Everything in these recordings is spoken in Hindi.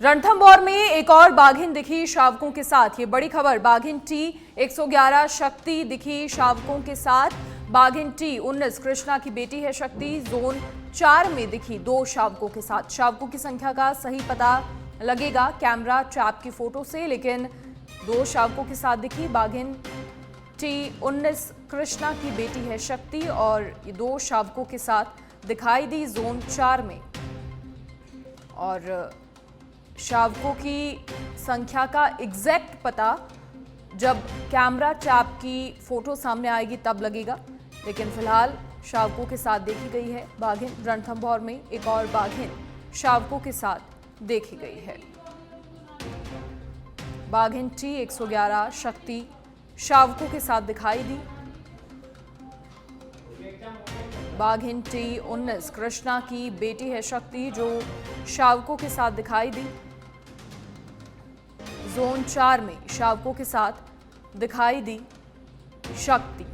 रणथंभौर में एक और बाघिन दिखी शावकों के साथ। ये बड़ी खबर। बाघिन टी 111 शक्ति दिखी शावकों के साथ। बाघिन टी 19 कृष्णा की बेटी है शक्ति। जोन 4 में दिखी 2 शावकों के साथ। शावकों की संख्या का सही पता लगेगा कैमरा ट्रैप की फोटो से, लेकिन 2 शावकों के साथ दिखी बाघिन टी 19 कृष्णा की बेटी है शक्ति और ये 2 शावकों के साथ दिखाई दी जोन 4 में। और शावकों की संख्या का एग्जैक्ट पता जब कैमरा ट्रैप की फोटो सामने आएगी तब लगेगा, लेकिन फिलहाल शावकों के साथ देखी गई है बाघिन। रणथंभौर में एक और बाघिन शावकों के साथ देखी गई है। बाघिन टी 111 शक्ति शावकों के साथ दिखाई दी। बाघिन टी 19 कृष्णा की बेटी है शक्ति जो शावकों के साथ दिखाई दी। जोन 4 में शावकों के साथ दिखाई दी शक्ति।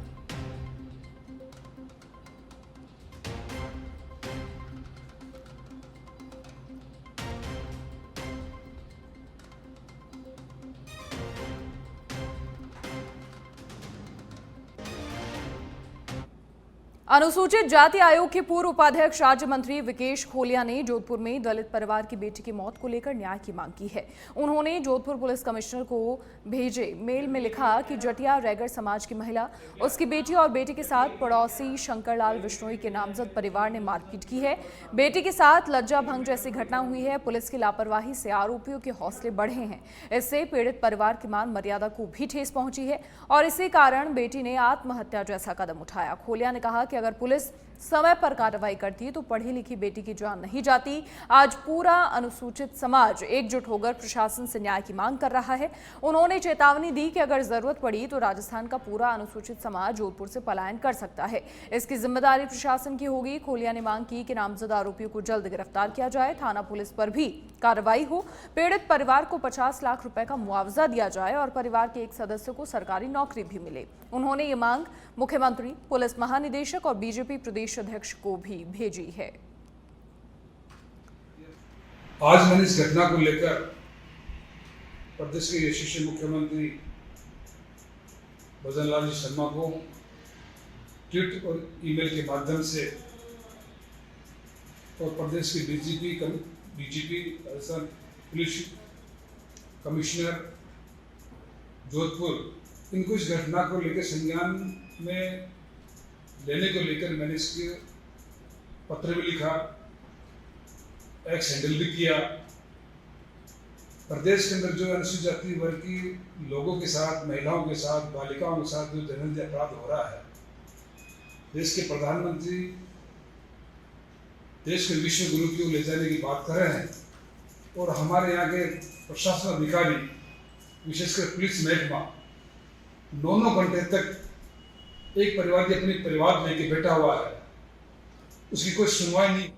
अनुसूचित जाति आयोग के पूर्व उपाध्यक्ष राज्य मंत्री विकेश खोलिया ने जोधपुर में दलित परिवार की बेटी की मौत को लेकर न्याय की मांग की है। उन्होंने जोधपुर पुलिस कमिश्नर को भेजे मेल में लिखा कि जटिया रैगर समाज की महिला, उसकी बेटी और बेटी के साथ पड़ोसी शंकरलाल विश्नोई के नामजद परिवार ने मारपीट की है। बेटी के साथ लज्जा भंग जैसी घटना हुई है। पुलिस की लापरवाही से आरोपियों के हौसले बढ़े हैं। इससे पीड़ित परिवार की मान मर्यादा को भी ठेस पहुंची है और इसी कारण बेटी ने आत्महत्या जैसा कदम उठाया। खोलिया ने कहा कि अगर पुलिस समय पर कार्रवाई करती तो पढ़ी लिखी बेटी की जान नहीं जाती। आज पूरा अनुसूचित समाज एकजुट होकर प्रशासन से न्याय की मांग कर रहा है। उन्होंने चेतावनी दी कि अगर जरूरत पड़ी तो राजस्थान का पूरा अनुसूचित समाज जोधपुर से पलायन कर सकता है। इसकी जिम्मेदारी प्रशासन की होगी। खोलिया ने मांग की कि नामजद आरोपियों को जल्द गिरफ्तार किया जाए, थाना पुलिस पर भी कार्रवाई हो, पीड़ित परिवार को 50 लाख रुपए का मुआवजा दिया जाए और परिवार के एक सदस्य को सरकारी नौकरी भी मिले। उन्होंने ये मांग मुख्यमंत्री, पुलिस महानिदेशक और बीजेपी प्रदेश अध्यक्ष को भी भेजी है। आज मैंने इस घटना को लेकर प्रदेश के यशस्वी मुख्यमंत्री भजन लाल जी शर्मा को ट्वीट और ईमेल के माध्यम से और प्रदेश के DGP Rajasthan police commissioner Jodhpur इनको इस घटना को लेकर संज्ञान में लेने को लेकर मैंने इसके पत्र भी लिखा, एक्स हैंडल भी किया। प्रदेश के अंदर जो अनुसूचित जाति वर्ग की लोगों के साथ, महिलाओं के साथ, बालिकाओं के साथ जो दंडनीय अपराध हो रहा है, देश के प्रधानमंत्री देश के विश्व गुरु की ओर ले जाने की बात कर रहे हैं और हमारे यहाँ के प्रशासन अधिकारी विशेषकर पुलिस महकमा 9 घंटे तक एक परिवार की अपनी परिवार लेके बैठा हुआ है, उसकी कोई सुनवाई नहीं।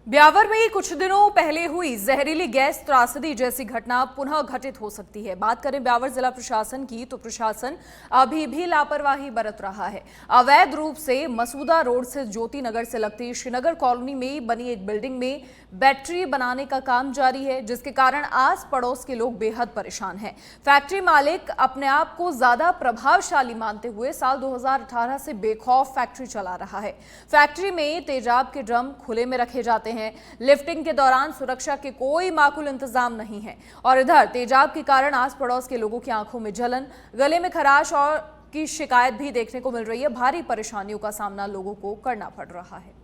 ब्यावर में कुछ दिनों पहले हुई जहरीली गैस त्रासदी जैसी घटना पुनः घटित हो सकती है। बात करें ब्यावर जिला प्रशासन की तो प्रशासन अभी भी लापरवाही बरत रहा है। अवैध रूप से मसूदा रोड से ज्योति नगर से लगती श्रीनगर कॉलोनी में बनी एक बिल्डिंग में बैटरी बनाने का काम जारी है, जिसके कारण आस पड़ोस के लोग बेहद परेशान हैं। फैक्ट्री मालिक अपने आप को ज्यादा प्रभावशाली मानते हुए साल 2018 से बेखौफ फैक्ट्री चला रहा है। फैक्ट्री में तेजाब के ड्रम खुले में रखे जाते हैं। लिफ्टिंग के दौरान सुरक्षा के कोई माकूल इंतजाम नहीं है और इधर तेजाब के कारण आस पड़ोस के लोगों की आंखों में जलन, गले में खराश और की शिकायत भी देखने को मिल रही है। भारी परेशानियों का सामना लोगों को करना पड़ रहा है।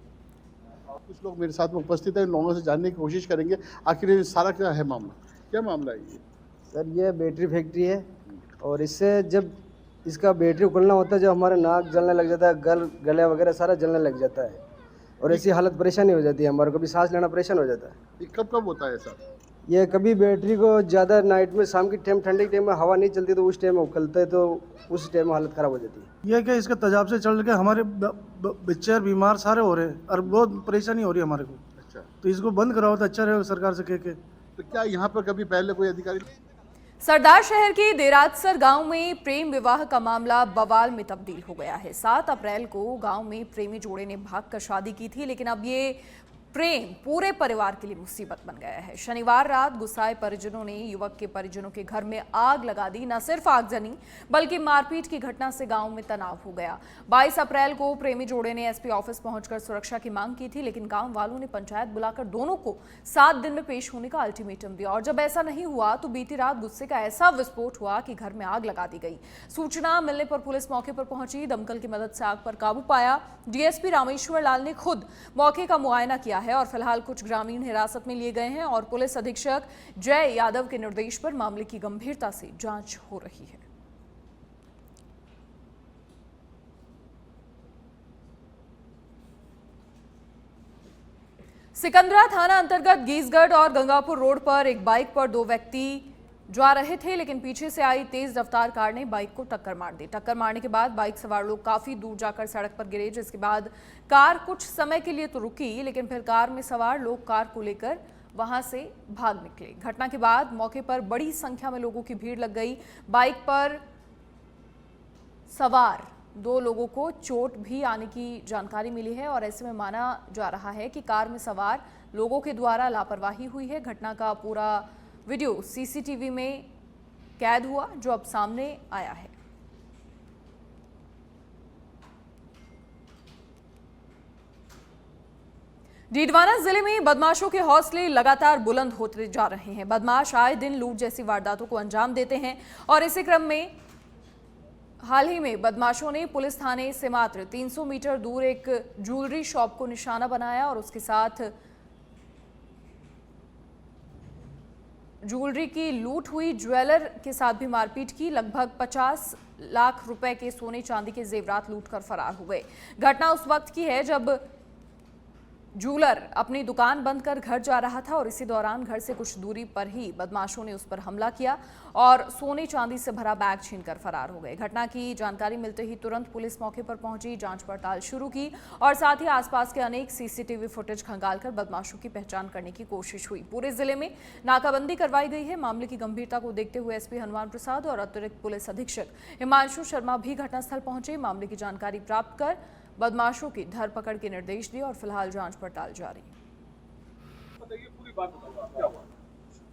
कुछ लोग मेरे साथ में उपस्थित हैं, लोगों से जानने की कोशिश करेंगे आखिर ये सारा क्या है मामला, क्या मामला है ये? सर ये बैटरी फैक्ट्री है और इससे जब इसका बैटरी उगलना होता है, जब हमारा नाक जलने लग जाता है, गले वगैरह सारा जलने लग जाता है और ऐसी हालत परेशानी हो जाती है, हमारे को भी सांस लेना परेशान हो जाता है। ये कब होता है ऐसा? ये कभी बैटरी को ज़्यादा नाइट में, शाम की टाइम, ठंडे के टाइम में हवा नहीं चलती तो उस टाइम में उखलते है, तो उस टाइम में हालत ख़राब हो जाती है। यह क्या इसके तेजाब से चल के हमारे बच्चे बीमार सारे हो रहे हैं और बहुत परेशानी हो रही है हमारे को। अच्छा, तो इसको बंद कराओ तो अच्छा रहेगा सरकार से कह के। तो क्या यहाँ पर कभी पहले कोई अधिकारी? सरदार शहर के देराजसर गांव में प्रेम विवाह का मामला बवाल में तब्दील हो गया है। 7 अप्रैल को गांव में प्रेमी जोड़े ने भागकर शादी की थी, लेकिन अब ये प्रेम पूरे परिवार के लिए मुसीबत बन गया है। शनिवार रात गुस्साए परिजनों ने युवक के परिजनों के घर में आग लगा दी। न सिर्फ आगजनी बल्कि मारपीट की घटना से गांव में तनाव हो गया। 22 अप्रैल को प्रेमी जोड़े ने एसपी ऑफिस पहुंचकर सुरक्षा की मांग की थी, लेकिन गांव वालों ने पंचायत बुलाकर दोनों को 7 दिन में पेश होने का अल्टीमेटम दिया। और जब ऐसा नहीं हुआ तो बीती रात गुस्से का ऐसा विस्फोट हुआ कि घर में आग लगा दी गई। सूचना मिलने पर पुलिस मौके पर पहुंची, दमकल की मदद से आग पर काबू पाया। डीएसपी रामेश्वर लाल ने खुद मौके का मुआयना किया है और फिलहाल कुछ ग्रामीण हिरासत में लिए गए हैं और पुलिस अधीक्षक जय यादव के निर्देश पर मामले की गंभीरता से जांच हो रही है। सिकंदरा थाना अंतर्गत गीसगढ़ और गंगापुर रोड पर एक बाइक पर 2 व्यक्ति जा रहे थे, लेकिन पीछे से आई तेज रफ्तार कार ने बाइक को टक्कर मार दी। टक्कर मारने के बाद बाइक सवार लोग काफी दूर जाकर सड़क पर गिरे, जिसके बाद कार कुछ समय के लिए तो रुकी, लेकिन फिर कार में सवार लोग कार को लेकर वहां से भाग निकले। घटना के बाद मौके पर बड़ी संख्या में लोगों की भीड़ लग गई। बाइक पर सवार 2 लोगों को चोट भी आने की जानकारी मिली है और ऐसे में माना जा रहा है कि कार में सवार लोगों के द्वारा लापरवाही हुई है। घटना का पूरा वीडियो सीसीटीवी में कैद हुआ, जो अब सामने आया है। डीडवाना जिले में बदमाशों के हौसले लगातार बुलंद होते जा रहे हैं। बदमाश आए दिन लूट जैसी वारदातों को अंजाम देते हैं और इसी क्रम में हाल ही में बदमाशों ने पुलिस थाने से मात्र 300 मीटर दूर एक ज्वेलरी शॉप को निशाना बनाया और उसके साथ ज्वेलरी की लूट हुई। ज्वेलर के साथ भी मारपीट की। लगभग 50 लाख रुपए के सोने चांदी के जेवरात लूटकर फरार हो गए। घटना उस वक्त की है जब ज्वेलर अपनी दुकान बंद कर घर जा रहा था और इसी दौरान घर से कुछ दूरी पर ही बदमाशों ने उस पर हमला किया और सोने चांदी से भरा बैग छीनकर फरार हो गए। घटना की जानकारी मिलते ही तुरंत पुलिस मौके पर पहुंची, जांच पड़ताल शुरू की और साथ ही आसपास के अनेक सीसीटीवी फुटेज खंगालकर बदमाशों की पहचान करने की कोशिश हुई। पूरे जिले में नाकाबंदी करवाई गई है। मामले की गंभीरता को देखते हुए एसपी हनुमान प्रसाद और अतिरिक्त पुलिस अधीक्षक हिमांशु शर्मा भी घटनास्थल पहुंचे। मामले की जानकारी प्राप्त कर बदमाशों की धरपकड़ के निर्देश दिए और फिलहाल जांच पड़ताल जारी।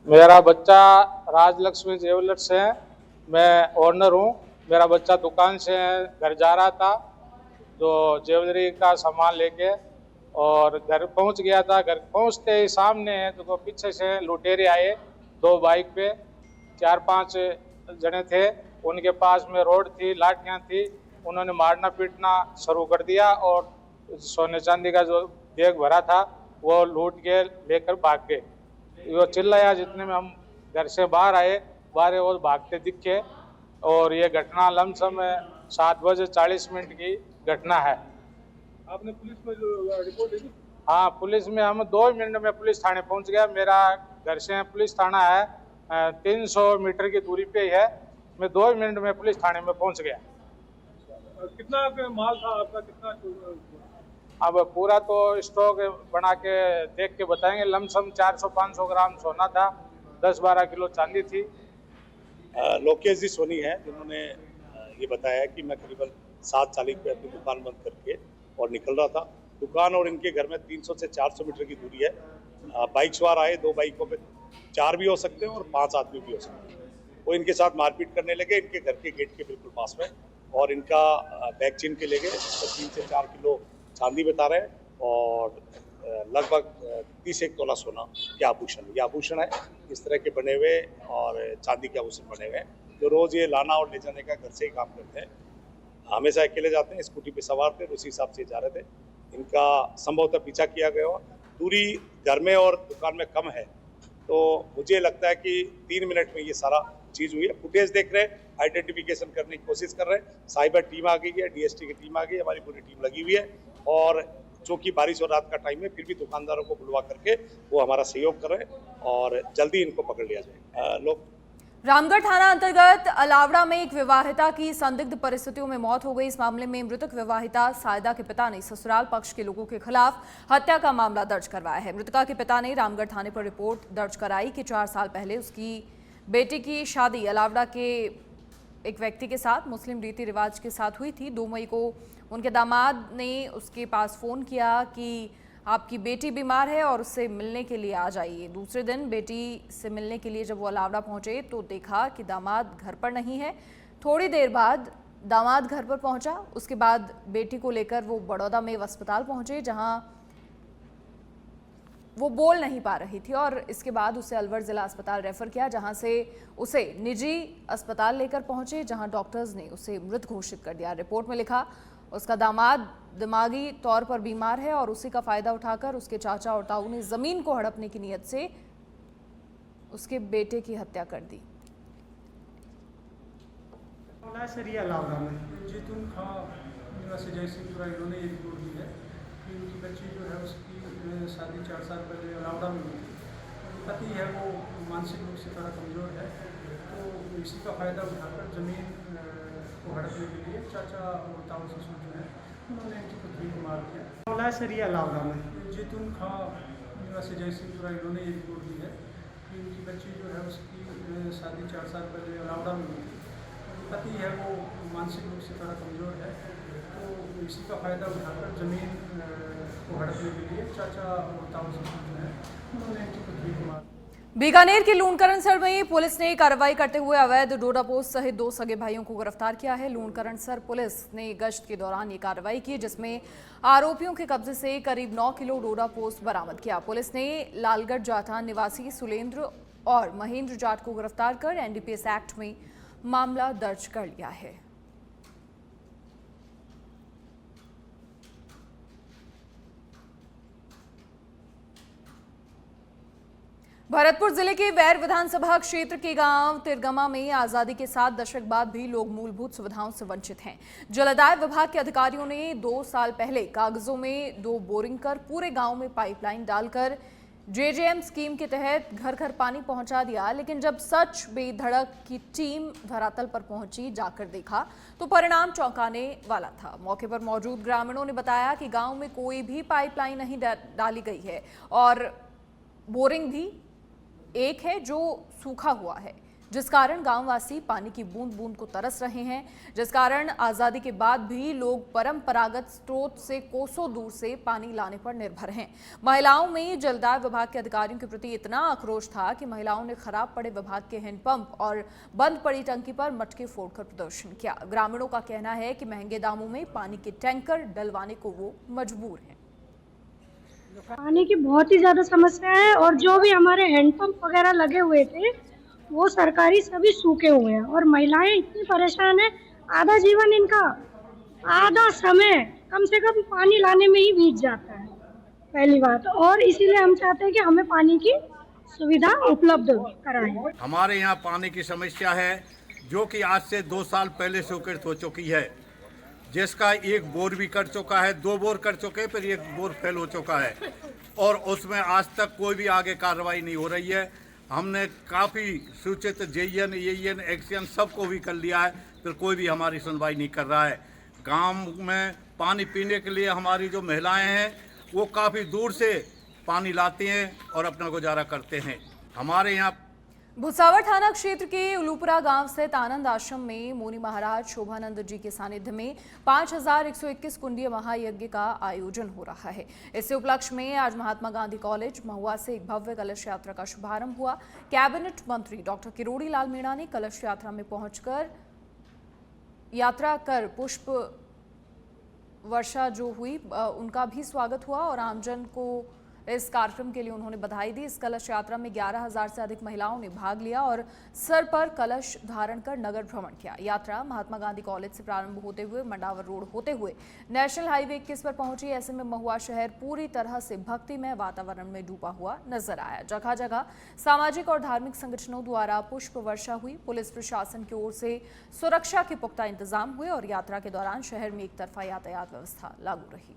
मेरा बच्चा राजलक्ष्मी ज्वेलर्स है, मैं ओनर हूँ। मेरा बच्चा दुकान से घर जा रहा था जो ज्वेलरी का सामान लेके और घर पहुँच गया था। घर पहुँचते ही सामने तो पीछे से लुटेरे आए 2 बाइक पे, 4-5 जने थे। उनके पास में रोड थी, लाठियाँ थी। उन्होंने मारना पीटना शुरू कर दिया और सोने चांदी का जो बैग भरा था वो लूट के लेकर भाग गए। वो चिल्लाया, जितने में हम घर से बाहर आए, वो भागते दिखे और ये घटना लमसम 7:40 की घटना है। आपने पुलिस में जो रिपोर्ट दी? हाँ, पुलिस में हम 2 मिनट में पुलिस थाने पहुंच गया। मेरा घर से पुलिस थाना है 300 मीटर की दूरी पे है। मैं 2 मिनट में पुलिस थाने में पहुंच गया। कितना माल था आपका? कितना? अब पूरा तो स्टॉक बना के देख के बताएंगे। लमसम 400-500 ग्राम सोना था, 10-12 किलो चांदी थी। लोकेश जी सोनी है, जिन्होंने ये बताया कि मैं करीबन 7:40 पे अपनी दुकान बंद करके और निकल रहा था। दुकान और इनके घर में 300 से 400 मीटर की दूरी है। बाइक सवार आए, 2 बाइकों पे 4 भी हो सकते हैं और 5 आदमी भी हो सकते हैं। वो इनके साथ मारपीट करने लगे इनके घर के गेट के बिल्कुल पास में और इनका बैग छीन के ले गए। 3 से 4 किलो चांदी बता रहे हैं और लगभग 30-1 तोला सोना के आभूषण। ये आभूषण है इस तरह के बने हुए और चांदी के आभूषण बने हुए हैं जो रोज़ ये लाना और ले जाने का घर से ही काम करते हैं। हमेशा अकेले जाते हैं, स्कूटी पे सवार थे, उसी हिसाब से जा रहे थे। इनका संभवतः पीछा किया गया। दूरी घर में और दुकान में कम है, तो मुझे लगता है कि 3 मिनट में ये सारा चीज़ हुई है। फुटेज देख रहे हैं, आइडेंटिफिकेशन करने की कोशिश कर रहे हैं। साइबर टीम आ गई है, डीएसटी की टीम आ गई, हमारी पूरी टीम लगी हुई है और चूँकि बारिश और रात का टाइम है, फिर भी दुकानदारों को बुलवा करके वो हमारा सहयोग कर रहे हैं और जल्दी इनको पकड़ लिया जाए। रामगढ़ थाना अंतर्गत अलावड़ा में एक विवाहिता की संदिग्ध परिस्थितियों में मौत हो गई। इस मामले में मृतक विवाहिता सायदा के पिता ने ससुराल पक्ष के लोगों के खिलाफ हत्या का मामला दर्ज करवाया है। मृतका के पिता ने रामगढ़ थाने पर रिपोर्ट दर्ज कराई कि 4 साल पहले उसकी बेटी की शादी अलावड़ा के एक व्यक्ति के साथ मुस्लिम रीति रिवाज के साथ हुई थी। 2 मई को उनके दामाद ने उसके पास फ़ोन किया कि आपकी बेटी बीमार है और उससे मिलने के लिए आ जाइए। दूसरे दिन बेटी से मिलने के लिए जब वो अलावड़ा पहुंचे तो देखा कि दामाद घर पर नहीं है। थोड़ी देर बाद दामाद घर पर पहुंचा। उसके बाद बेटी को लेकर वो बड़ौदा में अस्पताल पहुंचे, जहां वो बोल नहीं पा रही थी और इसके बाद उसे अलवर जिला अस्पताल रेफर किया, जहां से उसे निजी अस्पताल लेकर पहुंचे, जहां डॉक्टर्स ने उसे मृत घोषित कर दिया। रिपोर्ट में लिखा उसका दामाद दिमागी तौर पर बीमार है और उसी का फायदा उठाकर उसके चाचा और ताऊ ने जमीन को हड़पने की नीयत से उसके बेटे की हत्या कर दी। सरिया लावड़ा में जीतून खां निवासी जयसिंहपुरा इन्होंने ये रिपोर्ट दी है कि उनकी बच्ची जो है उसकी शादी 4 साल पहले लावड़ा में हुई थी। पति है वो मानसिक रूप से थोड़ा कमज़ोर है, तो इसी का फ़ायदा उठाकर ज़मीन को हड़पने के लिए चाचा और ताऊ ससुर जो है उन्होंने इनकी पुत्री को मार दिया। सरिया लावड़ा में जीतून खां निवासी जयसिंहपुरा इन्होंने ये रिपोर्ट दी है कि उनकी बच्ची जो है उसकी शादी 4 साल पहले लावड़ा में हुई थी। पति है वो मानसिक रूप से थोड़ा कमज़ोर है, तो इसी का फ़ायदा उठाकर ज़मीन को हड़पने के लिए चाचा और ताऊ ससुर जो है उन्होंने इनकी पुत्री को मार। बीकानेर के लूणकरणसर में पुलिस ने कार्रवाई करते हुए अवैध डोडापोस्ट सहित 2 सगे भाइयों को गिरफ्तार किया है। लूणकरणसर पुलिस ने गश्त के दौरान ये कार्रवाई की, जिसमें आरोपियों के कब्जे से करीब 9 किलो डोडापोस्ट बरामद किया। पुलिस ने लालगढ़ जाटा निवासी सुलेंद्र और महेंद्र जाट को गिरफ्तार कर एनडीपीएस एक्ट में मामला दर्ज कर लिया है। भरतपुर जिले के वैर विधानसभा क्षेत्र के गांव तिरगमा में आजादी के 7 दशक बाद भी लोग मूलभूत सुविधाओं से वंचित हैं। जलदाय विभाग के अधिकारियों ने 2 साल पहले कागजों में 2 बोरिंग कर पूरे गांव में पाइपलाइन डालकर जेजेएम स्कीम के तहत घर घर पानी पहुंचा दिया, लेकिन जब सच बेधड़क की टीम धरातल पर पहुंची, जाकर देखा तो परिणाम चौंकाने वाला था। मौके पर मौजूद ग्रामीणों ने बताया कि गांव में कोई भी पाइपलाइन नहीं डाली गई है और बोरिंग भी एक है जो सूखा हुआ है, जिस कारण गांववासी पानी की बूंद बूंद को तरस रहे हैं, जिस कारण आज़ादी के बाद भी लोग परंपरागत स्रोत से कोसों दूर से पानी लाने पर निर्भर हैं। महिलाओं में जलदाय विभाग के अधिकारियों के प्रति इतना आक्रोश था कि महिलाओं ने खराब पड़े विभाग के हैंडपंप और बंद पड़ी टंकी पर मटके फोड़कर प्रदर्शन किया। ग्रामीणों का कहना है कि महंगे दामों में पानी के टैंकर डलवाने को वो मजबूर हैं। पानी की बहुत ही ज़्यादा समस्या है और जो भी हमारे हैंडपंप वगैरह लगे हुए थे वो सरकारी सभी सूखे हुए हैं और महिलाएं इतनी परेशान है। आधा जीवन इनका, आधा समय कम से कम पानी लाने में ही बीत जाता है, पहली बात। और इसीलिए हम चाहते हैं कि हमें पानी की सुविधा उपलब्ध कराएं। हमारे यहाँ पानी की समस्या है जो कि आज से 2 साल पहले स्वीकृत हो चुकी है, जिसका 1 बोर भी कर चुका है, 2 बोर कर चुके हैं, फिर 1 बोर फेल हो चुका है और उसमें आज तक कोई भी आगे कार्रवाई नहीं हो रही है। हमने काफ़ी सूचित जेईएन, एईएन, एक्सीएन सबको भी कर लिया है, फिर कोई भी हमारी सुनवाई नहीं कर रहा है। गांव में पानी पीने के लिए हमारी जो महिलाएं हैं वो काफ़ी दूर से पानी लाती हैं और अपना गुजारा करते हैं। हमारे यहाँ भुसावर थाना क्षेत्र के उलूपुरा गांव स्थित आनंद आश्रम में मुनि महाराज शोभानंद जी के सानिध्य में 5121 कुंडीय महायज्ञ का आयोजन हो रहा है। इस उपलक्ष्य में आज महात्मा गांधी कॉलेज महुआ से एक भव्य कलश यात्रा का शुभारंभ हुआ। कैबिनेट मंत्री डॉक्टर किरोड़ी लाल मीणा ने कलश यात्रा में पहुंचकर यात्रा कर पुष्प वर्षा जो हुई उनका भी स्वागत हुआ और आमजन को इस कार्यक्रम के लिए उन्होंने बधाई दी। इस कलश यात्रा में 11,000 से अधिक महिलाओं ने भाग लिया और सर पर कलश धारण कर नगर भ्रमण किया। यात्रा महात्मा गांधी कॉलेज से प्रारंभ होते हुए मंडावर रोड होते हुए नेशनल हाईवे 21 पर पहुंची। ऐसे में महुआ शहर पूरी तरह से भक्तिमय वातावरण में डूबा हुआ नजर आया। जगह जगह सामाजिक और धार्मिक संगठनों द्वारा पुष्प वर्षा हुई। पुलिस प्रशासन की ओर से सुरक्षा के पुख्ता इंतजाम हुए और यात्रा के दौरान शहर में एक तरफा यातायात व्यवस्था लागू रही।